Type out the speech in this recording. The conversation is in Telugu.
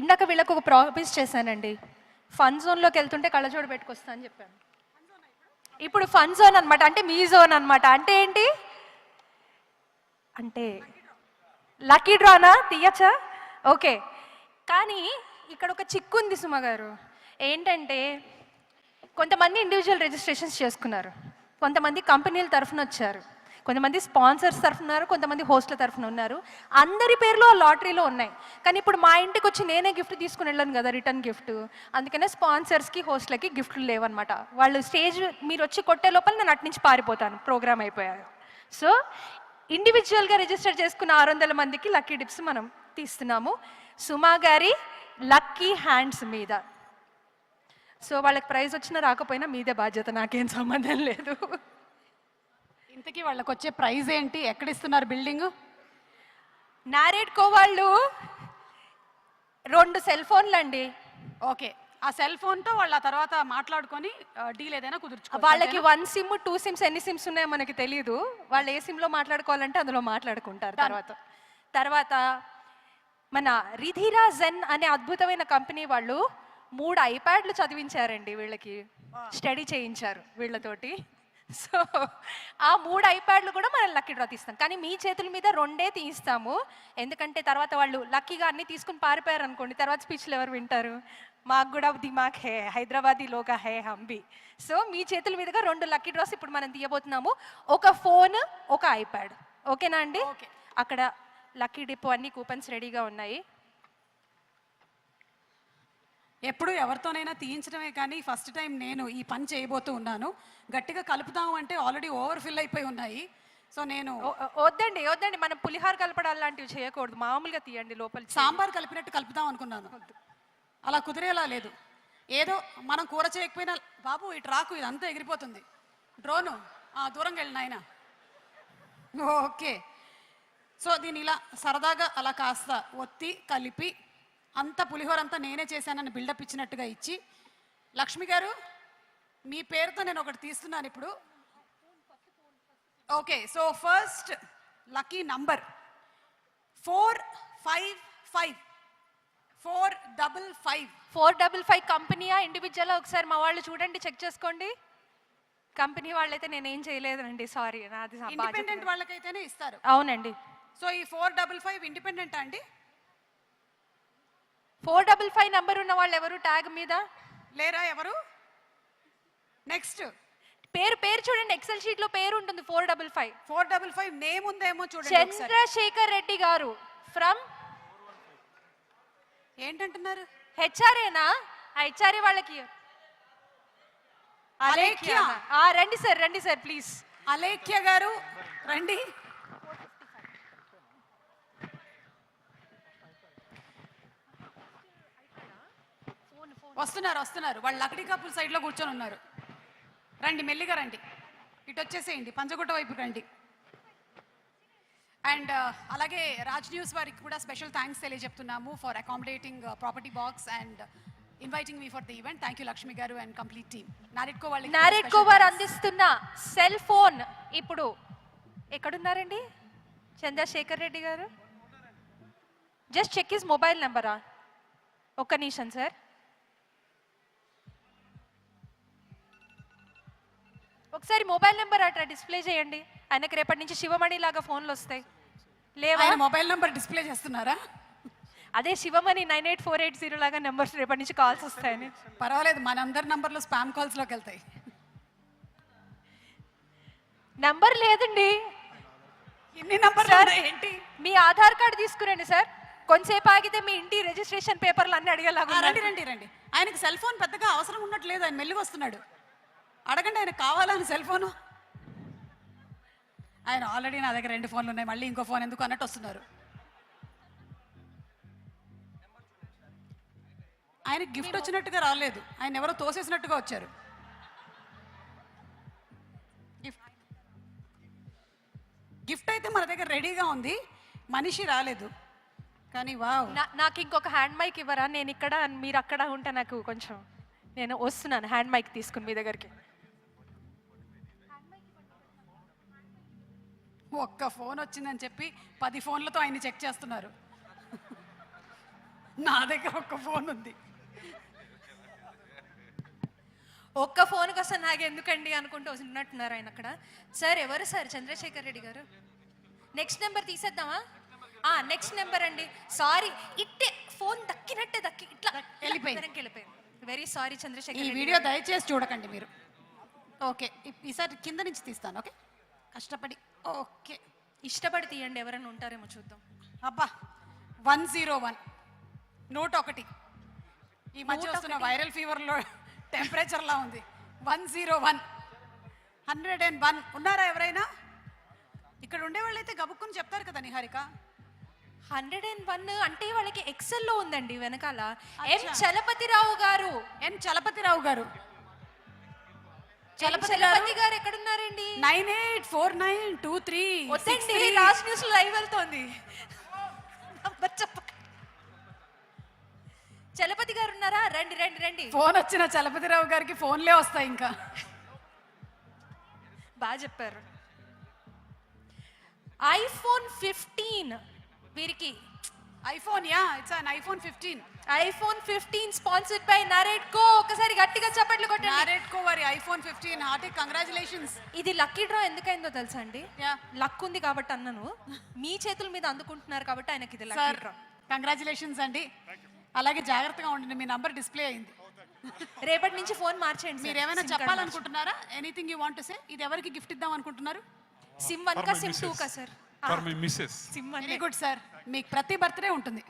ఇందాక వీళ్ళకు ఒక ప్రామిస్ చేశానండి, ఫన్ జోన్లోకి వెళ్తుంటే కళ్ళజోడు పెట్టుకొస్తా అని చెప్పాను. ఇప్పుడు ఫన్ జోన్ అనమాట, అంటే మీ జోన్ అనమాట. అంటే ఏంటి అంటే లక్కీ డ్రానా తీయచ్చా? ఓకే. కానీ ఇక్కడ ఒక చిక్కు ఉంది సుమ గారు. ఏంటంటే కొంతమంది ఇండివిజువల్ రిజిస్ట్రేషన్స్ చేసుకున్నారు, కొంతమంది కంపెనీల తరఫున వచ్చారు, కొంతమంది స్పాన్సర్స్ తరఫున ఉన్నారు, కొంతమంది హోస్ట్ల తరఫున ఉన్నారు. అందరి పేర్లు ఆ లాటరీలో ఉన్నాయి. కానీ ఇప్పుడు మా ఇంటికి వచ్చి నేనే గిఫ్ట్ తీసుకుని వెళ్ళాను కదా, రిటర్న్ గిఫ్ట్. అందుకనే స్పాన్సర్స్కి హోస్ట్లకి గిఫ్ట్లు లేవన్నమాట. వాళ్ళు స్టేజ్ మీరు వచ్చి కొట్టే లోపల నేను అటు నుంచి పారిపోతాను, ప్రోగ్రామ్ అయిపోయాను. సో ఇండివిజువల్గా రిజిస్టర్ చేసుకున్న 600 మందికి లక్కీ డిప్స్ మనం తీస్తున్నాము సుమా గారి లక్కీ హ్యాండ్స్ మీద. సో వాళ్ళకి ప్రైజ్ వచ్చినా రాకపోయినా మీదే బాధ్యత, నాకేం సంబంధం లేదు. ఇంతకీ వాళ్ళకి వచ్చే ప్రైజ్ ఏంటి? ఎక్కడ ఇస్తున్నారు బిల్డింగ్? నారేడ్కో వాళ్ళు 2 సెల్ ఫోన్లు అండి. ఓకే, ఆ సెల్ ఫోన్తో వాళ్ళ తర్వాత మాట్లాడుకొని డీల్ ఏదైనా కుదుర్చుకో. వాళ్ళకి 1 సిమ్ 2 సిమ్స్ ఎన్ని సిమ్స్ ఉన్నాయో మనకి తెలియదు. వాళ్ళు ఏ సిమ్లో మాట్లాడుకోవాలంటే అందులో మాట్లాడుకుంటారు. తర్వాత మన రిధిరా జెన్ అనే అద్భుతమైన కంపెనీ వాళ్ళు 3 ఐప్యాడ్లు చదివించారండి వీళ్ళకి, స్టడీ చేయించారు వీళ్ళతోటి. సో ఆ 3 ఐప్యాడ్లు కూడా మనం లక్కీ డ్రా తీస్తాం. కానీ మీ చేతుల మీద 2 తీయిస్తాము, ఎందుకంటే తర్వాత వాళ్ళు లక్కీగా అన్ని తీసుకుని పారిపోయారు అనుకోండి, తర్వాత స్పీచ్లు ఎవరు వింటారు? మాకు కూడా దిమాగ్ హే, హైదరాబాదీ లోగా హే హంబి. సో మీ చేతుల మీదుగా 2 లక్కీ డ్రాస్ ఇప్పుడు మనం తీయబోతున్నాము. ఒక ఫోన్, ఒక ఐప్యాడ్. ఓకేనా అండి? అక్కడ లక్కీ డిపో అన్ని కూపన్స్ రెడీగా ఉన్నాయి. ఎప్పుడు ఎవరితోనైనా తీయించడమే, కానీ ఫస్ట్ టైం నేను ఈ పని చేయబోతూ ఉన్నాను. గట్టిగా కలుపుతాము అంటే ఆల్రెడీ ఓవర్ ఫిల్ అయిపోయి ఉన్నాయి. సో నేను వద్దండి మనం పులిహార కలపడాలు లాంటివి చేయకూడదు, మామూలుగా తీయండి. లోపల సాంబార్ కలిపినట్టు కలుపుదాం అనుకున్నాను, అలా కుదిరేలా లేదు. ఏదో మనం కూర చేయకపోయినా బాబు ఇటు రాకు, ఇదంతా ఎగిరిపోతుంది. డ్రోను దూరంగా వెళ్ళిన ఆయన. ఓకే, సో దీన్ని ఇలా సరదాగా అలా కాస్త ఒత్తి కలిపి అంత పులిహోర అంతా నేనే చేశానని బిల్డప్ ఇచ్చినట్టుగా ఇచ్చి, లక్ష్మి గారు మీ పేరుతో నేను ఒకటి తీస్తున్నాను ఇప్పుడు. Okay, so first lucky number 455. 455 కంపెనీయా ఇండివిజువల్? ఒకసారి మా వాళ్ళు చూడండి, చెక్ చేసుకోండి. కంపెనీ వాళ్ళైతే నేనేం చేయలేదండి, సారీ. నాది ఇండిపెండెంట్ వాళ్ళకైతేనే ఇస్తారు. అవునండి. సో ఈ 455 ఇండిపెండెంట్ అండి? 455 నంబర్ ఉన్న వాళ్ళు ఎవరు ట్యాగ్ మీద లేరా? ఎవరు? నెక్స్ట్ పేరు చూడండి, ఎక్సెల్ షీట్ లో పేరు ఉంటుంది. 455 నేమ్ ఉందేమో చూడండి. చంద్రశేఖర్ రెడ్డి గారు ఫ్రమ్ ఏంటంటున్నారు? హెచ్ఆర్ఏనా? హెచ్ఆర్ఏ వాళ్ళకి అలేఖ్య. రండి సార్ ప్లీజ్. అలేఖ్య గారు రండి. వస్తున్నారు. వాళ్ళు లకడీ కప్పుల సైడ్లో కూర్చొని ఉన్నారు. రండి, మెల్లిగా రండి, ఇటు వచ్చేసేయండి, పంచగుట్ట వైపు రండి. అండ్ అలాగే రాజ్ న్యూస్ వారికి కూడా స్పెషల్ థ్యాంక్స్ తెలియజెప్తున్నాము for accommodating property box and inviting me for the event. Thank you Lakshmi garu and complete team. NAREDCO వారు అందిస్తున్న సెల్ ఫోన్ ఇప్పుడు ఎక్కడున్నారండి? చంద్రశేఖర్ రెడ్డి గారు జస్ట్ చెక్ హిస్ మొబైల్ నెంబరా? ఒక్క నిమిషం సార్. ఒకసారి మొబైల్ నెంబర్ అట్లా డిస్ప్లే చేయండి. ఆయనకి రేపటి నుంచి శివమణి లాగా ఫోన్లు వస్తాయి. లేవా? మొబైల్ నెంబర్ డిస్ప్లే చేస్తున్నారా? అదే శివమణి 98480 లాగా నెంబర్స్ రేపటి నుంచి కాల్స్ వస్తాయని. పర్వాలేదు, మనందరి నంబర్లు స్పామ్ కాల్స్లోకి వెళ్తాయి. నంబర్ లేదండి. ఇన్ని నంబర్ ఏంటి? మీ ఆధార్ కార్డు తీసుకురండి సార్. కొంతసేపు ఆగితే మీ ఇంటి రిజిస్ట్రేషన్ పేపర్లు అన్ని అడిగేలాగా. రండి. ఆయనకి సెల్ ఫోన్ పెద్దగా అవసరం ఉన్నట్లేదు, ఆయన మెల్లిగా వస్తున్నాడు. అడగండి, ఆయన కావాలని సెల్ ఫోను. ఆయన ఆల్రెడీ నా దగ్గర 2 ఫోన్లు ఉన్నాయి, మళ్ళీ ఇంకో ఫోన్ ఎందుకు అన్నట్టు వస్తున్నారు. ఆయన గిఫ్ట్ వచ్చినట్టుగా రాలేదు, ఆయన ఎవరో తోసేసినట్టుగా వచ్చారు. గిఫ్ట్ అయితే మన దగ్గర రెడీగా ఉంది, మనిషి రాలేదు. కానీ వావ్, నాకు ఇంకొక హ్యాండ్ మైక్ ఇవ్వరా? నేను ఇక్కడ మీరు అక్కడ ఉంటే నాకు కొంచెం, నేను వస్తున్నాను హ్యాండ్ మైక్ తీసుకుని మీ దగ్గరికి. ఒక్క ఫోన్ వచ్చిందని చెప్పి 10 ఫోన్లతో ఆయన్ని చెక్ చేస్తున్నారు. నా దగ్గర ఒక్క ఫోన్ ఉంది. ఒక్క ఫోన్ కోసం నాకు ఎందుకండి అనుకుంటూ ఉన్నట్టున్నారు ఆయన అక్కడ. సార్ ఎవరు sir? Chandrasekhar Reddy garu. Next number తీసేద్దామా? నెక్స్ట్ నెంబర్ అండి. సారీ, ఇట్టే ఫోన్ దక్కినట్టే ఇట్లా వెళ్ళిపోయింది. వెనక్కి వెళ్ళిపోయింది. వెరీ సారీ చంద్రశేఖర్ ఈ రెడ్డి వీడియో గారు. దయచేసి చూడకండి మీరు. ఓకే, ఈసారి కింద నుంచి తీస్తాను. ఓకే, కష్టపడి. ఓకే, ఇష్టపడి తీయండి, ఎవరైనా ఉంటారేమో చూద్దాం. అబ్బా 101 101. ఈ మధ్య 101. వస్తున్న వైరల్ ఫీవర్లో టెంపరేచర్లా ఉంది. 101 101 ఉన్నారా ఎవరైనా? ఇక్కడ ఉండేవాళ్ళు అయితే గబుక్కుని చెప్తారు కదా నిహారిక. 101 అంటే వాళ్ళకి ఎక్సెల్లో ఉందండి వెనకాల. ఎం అచ్చా. చలపతిరావు గారు. ఎన్ చలపతిరావు గారు. చలపతి గారు ఎక్కడున్నారండి? 984923 వద్దండి, రాజ్ న్యూస్ లైవ్ వెళ్తోంది. నంబర్ చెప్పక. చలపతి గారు ఉన్నారా? రండి రండి రండి. ఫోన్ వచ్చిన చలపతిరావు గారికి ఫోన్లే వస్తాయి ఇంకా. బాగా చెప్పారు. ఐఫోన్ 15 వీరికి. IPhone, ya it's an iPhone 15. IPhone 15 sponsored by Naretco. ఒకసారి గట్టిగా చప్పట్లు కొట్టండి. నారెట్కో వారి ఐఫోన్ 15 హార్టీ కంగ్రాచులేషన్స్. ఇది లక్కీ డ్రా ఎందుకైందో తెలుసా అండి? యా లక్ ఉంది కాబట్టి అన్నను. మీ చేతుల మీద అందుకుంటున్నారు కాబట్టి ఆయనకి ఇది లక్కీ సార్, డ్రా. కంగ్రాచులేషన్స్ అండి. అలాగే జాగ్రత్తగా ఉండండి, మీ నంబర్ డిస్ప్లే అయింది. రేపటి నుంచి ఫోన్ మార్చేయండి. మీరు ఏమైనా చెప్పాలనుకుంటున్నారా? Anything you want to say? ఇది ఎవరికి గిఫ్ట్ ఇద్దాం అనుకుంటున్నారు? సిమ్ 1 కా సిమ్ 2 కా sir? For my missus. SIM very good sir, మీకు ప్రతి బర్త్డే ఉంటుంది.